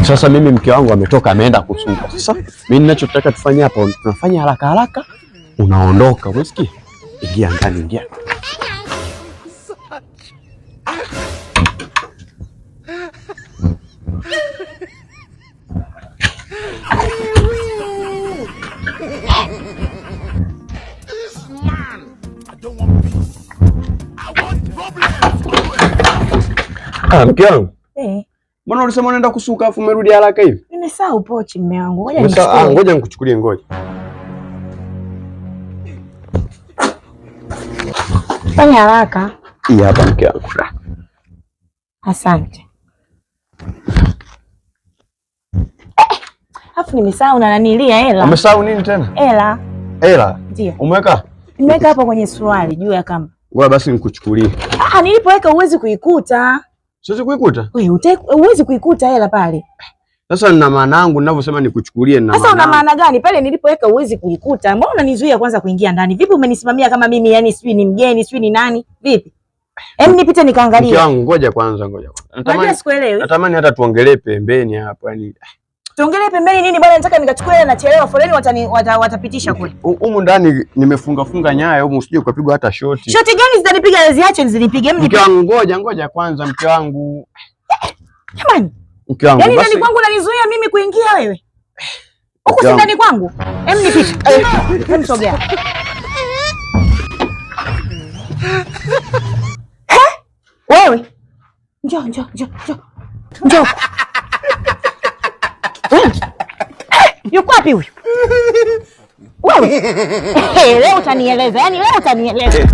Sasa mimi mke wangu ametoka ameenda kusuka. Sasa mimi ninachotaka tufanye hapa, tunafanya haraka haraka, unaondoka, unasikia? Ingia ndani, ingia. Mke wangu. Mbona ulisema unaenda kusuka afu umerudi haraka hivi? Nimesahau pochi mume wangu. Ngoja nichukue. Ngoja nikuchukulie, ngoja. Fanya haraka. Hii hapa mke wangu. Asante. Afu nimesahau na nanilia hela. Umesahau nini tena? Hela. Hela? Ndio. Umeweka? Nimeweka hapo kwenye suruali juu ya kamba. Ngoja basi nikuchukulie. Nilipoweka uwezi kuikuta. Siwezi kuikuta? Wewe uwezi kuikuta hela pale. Sasa nina maana yangu ninavyosema nikuchukulie na. Sasa una maana gani? Pale nilipoweka uwezi kuikuta. Mbona unanizuia kwanza kuingia ndani? Vipi umenisimamia kama mimi yani sijui ni mgeni, sijui ni nani? Vipi? Nipite nikaangalia. Mke wangu ngoja kwanza. Natamani hata tuongelee pembeni hapo yani. Tuongelee pembeni nini bwana, nataka nikachukue hela, nachelewa foleni watapitisha kule. Humu ndani nimefunga nyaya humu, usije ukapigwa hata shoti. Shoti gani zitanipiga? Ziache zinipige mimi. Mke wangu ngoja kwanza mke wangu. Jamani. Mke wangu basi. Yaani ndani kwangu unanizuia mimi kuingia wewe? Huko si ndani kwangu. Nipite. Sogea. Wewe. Njoo. Yuko wapi huyu? Wewe. Leo utanieleza. Yaani leo utanieleza.